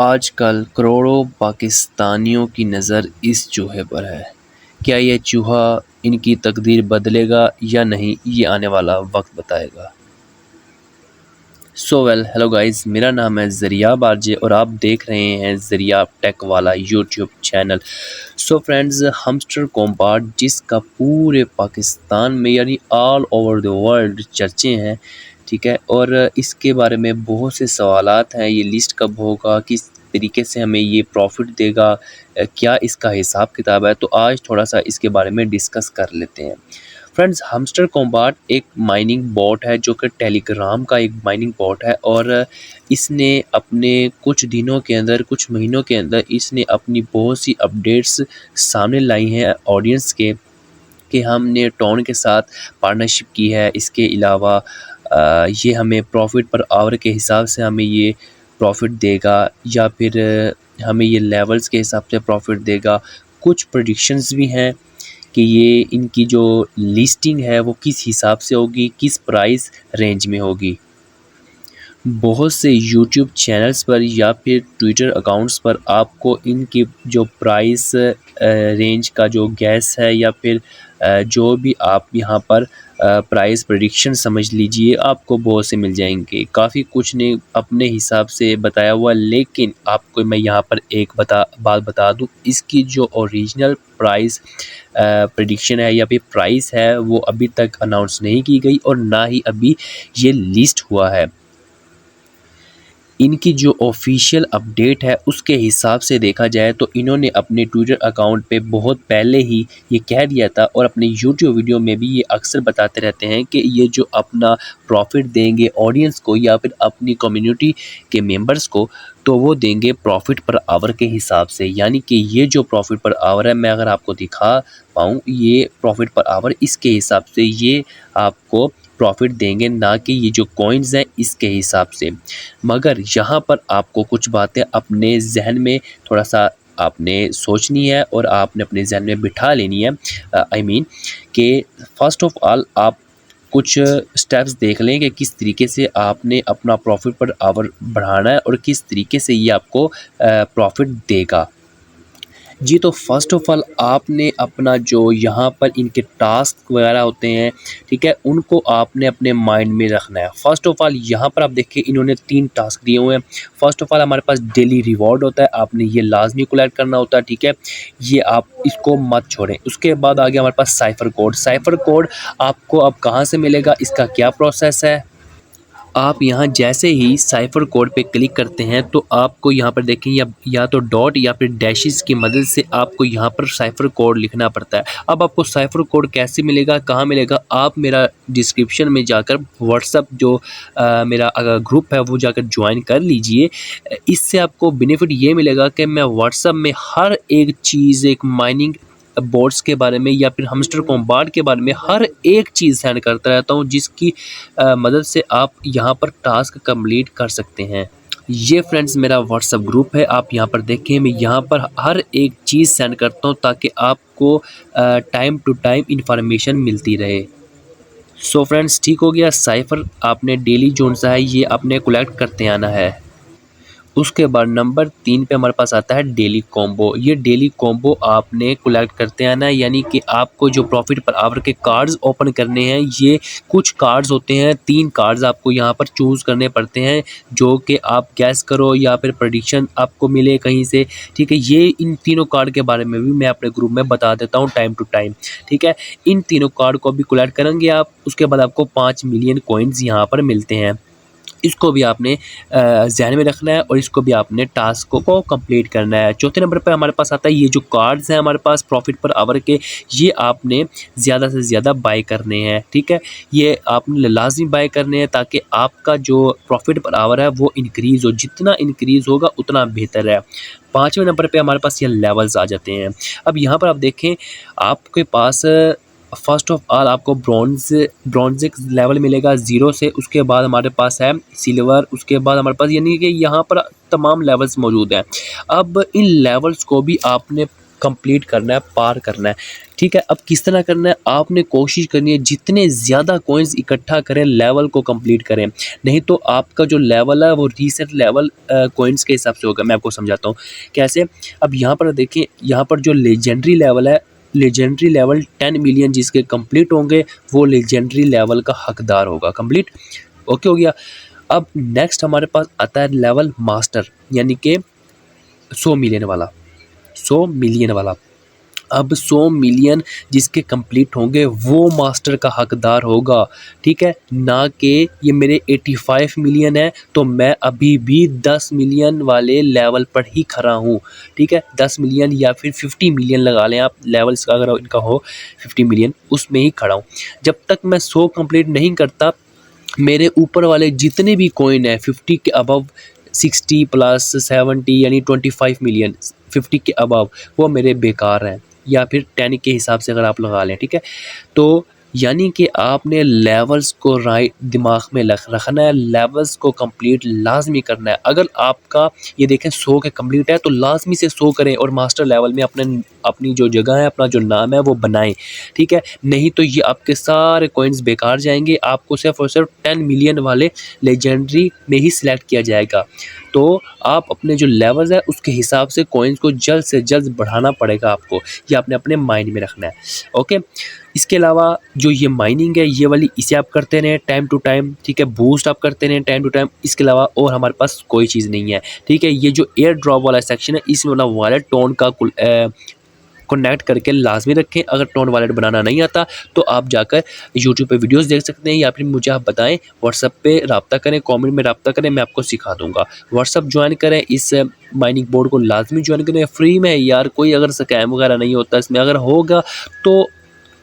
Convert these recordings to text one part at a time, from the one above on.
आजकल करोड़ों पाकिस्तानियों की नज़र इस चूहे पर है। क्या ये चूहा इनकी तकदीर बदलेगा या नहीं, ये आने वाला वक्त बताएगा। हेलो गाइस, मेरा नाम है ज़रिया बारजे और आप देख रहे हैं ज़रिया टेक वाला यूट्यूब चैनल। फ्रेंड्स, हमस्टर कॉम्पार्ट जिसका पूरे पाकिस्तान में यानी ऑल ओवर द वर्ल्ड चर्चे हैं, ठीक है। और इसके बारे में बहुत से सवालात हैं, ये लिस्ट कब होगा, किस तरीके से हमें ये प्रॉफिट देगा, क्या इसका हिसाब किताब है। तो आज थोड़ा सा इसके बारे में डिस्कस कर लेते हैं। फ्रेंड्स, हमस्टर कॉम्पार्ट एक माइनिंग बॉट है जो कि टेलीग्राम का एक माइनिंग बॉट है और इसने अपने कुछ दिनों के अंदर, कुछ महीनों के अंदर इसने अपनी बहुत सी अपडेट्स सामने लाई हैं ऑडियंस के, कि हमने टोन के साथ पार्टनरशिप की है। इसके अलावा ये हमें प्रॉफिट पर आवर के हिसाब से हमें ये प्रॉफिट देगा या फिर हमें ये लेवल्स के हिसाब से प्रॉफिट देगा। कुछ प्रेडिक्शंस भी हैं कि ये इनकी जो लिस्टिंग है वो किस हिसाब से होगी, किस प्राइस रेंज में होगी। बहुत से यूट्यूब चैनल्स पर या फिर ट्विटर अकाउंट्स पर आपको इनकी जो प्राइस रेंज का जो गैस है या फिर जो भी आप यहाँ पर प्राइस प्रेडिक्शन समझ लीजिए, आपको बहुत से मिल जाएंगे। काफ़ी कुछ ने अपने हिसाब से बताया हुआ, लेकिन आपको मैं यहाँ पर एक बात बता दूँ, इसकी जो ओरिजिनल प्राइस प्रेडिक्शन है या फिर प्राइस है वो अभी तक अनाउंस नहीं की गई और ना ही अभी ये लिस्ट हुआ है। इनकी जो ऑफिशियल अपडेट है उसके हिसाब से देखा जाए तो इन्होंने अपने ट्विटर अकाउंट पे बहुत पहले ही ये कह दिया था और अपने यूट्यूब वीडियो में भी ये अक्सर बताते रहते हैं कि ये जो अपना प्रॉफिट देंगे ऑडियंस को या फिर अपनी कम्युनिटी के मेंबर्स को, तो वो देंगे प्रॉफिट पर आवर के हिसाब से। यानी कि ये जो प्रॉफिट पर आवर है, मैं अगर आपको दिखा पाऊँ, ये प्रॉफिट पर आवर इसके हिसाब से ये आपको प्रॉफिट देंगे, ना कि ये जो कॉइन्स हैं इसके हिसाब से। मगर यहाँ पर आपको कुछ बातें अपने जहन में थोड़ा सा आपने सोचनी है और आपने अपने जहन में बिठा लेनी है। आई मीन कि फ़र्स्ट ऑफ ऑल आप कुछ स्टेप्स देख लें कि किस तरीके से आपने अपना प्रॉफिट पर आवर बढ़ाना है और किस तरीके से ये आपको प्रॉफिट देगा। जी, तो फ़र्स्ट ऑफ़ ऑल आपने अपना जो यहाँ पर इनके टास्क वगैरह होते हैं, ठीक है, उनको आपने अपने माइंड में रखना है। फ़र्स्ट ऑफ़ ऑल यहाँ पर आप देखिए इन्होंने 3 टास्क दिए हुए हैं। फ़र्स्ट ऑफ़ ऑल हमारे पास डेली रिवॉर्ड होता है, आपने ये लाज़मी कलेक्ट करना होता है, ठीक है, ये आप इसको मत छोड़ें। उसके बाद आ गया हमारे पास साइफ़र कोड। साइफ़र कोड आपको अब कहाँ से मिलेगा, इसका क्या प्रोसेस है। आप यहाँ जैसे ही साइफ़र कोड पे क्लिक करते हैं तो आपको यहाँ पर देखें या तो डॉट या फिर डैशेस की मदद से आपको यहाँ पर साइफ़र कोड लिखना पड़ता है। अब आपको साइफ़र कोड कैसे मिलेगा, कहाँ मिलेगा, आप मेरा डिस्क्रिप्शन में जाकर व्हाट्सअप जो मेरा ग्रुप है वो जाकर ज्वाइन कर लीजिए। इससे आपको बेनिफिट ये मिलेगा कि मैं व्हाट्सअप में हर एक चीज़, एक माइनिंग बोर्ड्स के बारे में या फिर हमस्टर कॉम्पार्ट के बारे में हर एक चीज़ सेंड करता रहता हूँ, जिसकी मदद से आप यहाँ पर टास्क कंप्लीट कर सकते हैं। ये फ्रेंड्स मेरा व्हाट्सअप ग्रुप है, आप यहाँ पर देखें, मैं यहाँ पर हर एक चीज़ सेंड करता हूँ ताकि आपको टाइम टू टाइम इंफॉर्मेशन मिलती रहे। फ्रेंड्स, ठीक हो गया। साइफ़र आपने डेली जोन सा है ये आपने कलेक्ट करते आना है। उसके बाद नंबर 3 पे हमारे पास आता है डेली कॉम्बो। ये डेली कॉम्बो आपने कलेक्ट करते आना है, यानी कि आपको जो प्रॉफिट पर आवर के कार्ड्स ओपन करने हैं, ये कुछ कार्ड्स होते हैं, 3 कार्ड्स आपको यहाँ पर चूज़ करने पड़ते हैं, जो कि आप गैस करो या फिर प्रेडिक्शन आपको मिले कहीं से, ठीक है। ये इन तीनों कार्ड के बारे में भी मैं अपने ग्रुप में बता देता हूँ टाइम टू टाइम, ठीक है। इन तीनों कार्ड को भी कलेक्ट करेंगे आप, उसके बाद आपको 5 मिलियन कॉइन्स यहाँ पर मिलते हैं। इसको भी आपने ज़हन में रखना है और इसको भी आपने टास्क को कंप्लीट करना है। चौथे नंबर पर हमारे पास आता है ये जो कार्ड्स हैं हमारे पास प्रॉफिट पर आवर के, ये आपने ज़्यादा से ज़्यादा बाय करने हैं, ठीक है। ये आपने लाजमी बाय करने हैं ताकि आपका जो प्रॉफिट पर आवर है वो इंक्रीज़ हो, जितना इंक्रीज़ होगा उतना बेहतर है। 5वें नंबर पे हमारे पास ये लेवल्स आ जाते हैं। अब यहाँ पर आप देखें, आपके पास फर्स्ट ऑफ ऑल आपको ब्रॉन्ज़ लेवल मिलेगा 0 से, उसके बाद हमारे पास है सिल्वर, उसके बाद हमारे पास, यानी कि यहाँ पर तमाम लेवल्स मौजूद हैं। अब इन लेवल्स को भी आपने कंप्लीट करना है, पार करना है, ठीक है। अब किस तरह करना है, आपने कोशिश करनी है जितने ज़्यादा कॉइन्स इकट्ठा करें, लेवल को कंप्लीट करें, नहीं तो आपका जो लेवल है वो रीसेट लेवल कॉइन्स के हिसाब से होगा। मैं आपको समझाता हूँ कैसे। अब यहाँ पर देखिए, यहाँ पर जो लेजेंडरी लेवल है, लेजेंडरी लेवल 10 मिलियन जिसके कंप्लीट होंगे वो लेजेंडरी लेवल का हकदार होगा। कंप्लीट ओके हो गया। अब नेक्स्ट हमारे पास आता है लेवल मास्टर, यानी कि 100 मिलियन वाला, 100 मिलियन वाला। अब 100 मिलियन जिसके कंप्लीट होंगे वो मास्टर का हकदार होगा, ठीक है, ना कि ये मेरे 85 मिलियन है तो मैं अभी भी 10 मिलियन वाले लेवल पर ही खड़ा हूँ, ठीक है। 10 मिलियन या फिर 50 मिलियन लगा लें आप, लेवल्स का अगर इनका हो 50 मिलियन, उसमें ही खड़ा हूँ। जब तक मैं 100 कंप्लीट नहीं करता, मेरे ऊपर वाले जितने भी कॉइन है 50 के अबव, 60 प्लस 70 यानी 25 मिलियन, 50 के अबव, वो मेरे बेकार हैं, या फिर 10 के हिसाब से अगर आप लगा लें, ठीक है। तो यानी कि आपने लेवल्स को राइट दिमाग में रखना है, लेवल्स को कंप्लीट लाजमी करना है। अगर आपका ये देखें 100 के कंप्लीट है तो लाजमी से 100 करें और मास्टर लेवल में अपनी जो जगह है, अपना जो नाम है वो बनाएं, ठीक है। नहीं तो ये आपके सारे कॉइन्स बेकार जाएंगे, आपको सिर्फ और सिर्फ 10 मिलियन वाले लेजेंडरी में ही सिलेक्ट किया जाएगा। तो आप अपने जो लेवल्स है उसके हिसाब से कॉइन्स को जल्द से जल्द बढ़ाना पड़ेगा आपको, ये आपने अपने माइंड में रखना है, ओके। इसके अलावा जो ये माइनिंग है ये वाली, इसे आप करते रहें टाइम टू टाइम, ठीक है। बूस्ट आप करते रहें टाइम टू टाइम। इसके अलावा और हमारे पास कोई चीज़ नहीं है, ठीक है। ये जो एयर ड्रॉप वाला सेक्शन है इसमें वाला वॉलेट टोन का कनेक्ट करके लाजमी रखें। अगर टोन वॉलेट बनाना नहीं आता तो आप जाकर यूट्यूब पे वीडियोस देख सकते हैं, या फिर मुझे आप बताएं, व्हाट्सएप पे रब्ता करें, कमेंट में रब्ता करें, मैं आपको सिखा दूंगा। व्हाट्सएप ज्वाइन करें, इस माइनिंग बोर्ड को लाजमी ज्वाइन करें, फ्री में है यार, कोई अगर स्कैम वगैरह नहीं होता इसमें। अगर होगा तो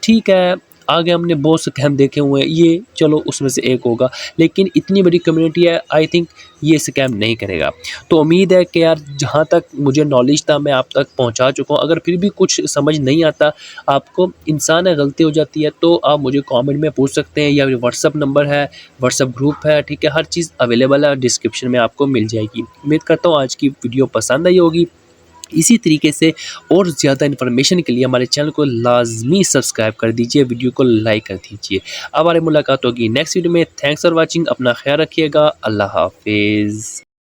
ठीक है, आगे हमने बहुत स्कैम देखे हुए हैं, ये चलो उसमें से एक होगा, लेकिन इतनी बड़ी कम्युनिटी है, आई थिंक ये स्कैम नहीं करेगा। तो उम्मीद है कि यार जहाँ तक मुझे नॉलेज था मैं आप तक पहुँचा चुका हूँ। अगर फिर भी कुछ समझ नहीं आता आपको, इंसान है, गलती हो जाती है, तो आप मुझे कमेंट में पूछ सकते हैं, या फिर व्हाट्सअप नंबर है, व्हाट्सअप ग्रुप है, ठीक है, हर चीज़ अवेलेबल है, डिस्क्रिप्शन में आपको मिल जाएगी। उम्मीद करता हूँ आज की वीडियो पसंद आई होगी। इसी तरीके से और ज़्यादा इन्फॉर्मेशन के लिए हमारे चैनल को लाजमी सब्सक्राइब कर दीजिए, वीडियो को लाइक कर दीजिए। अब हमारी मुलाकात होगी नेक्स्ट वीडियो में। थैंक्स फॉर वाचिंग, अपना ख्याल रखिएगा, अल्लाह हाफिज़।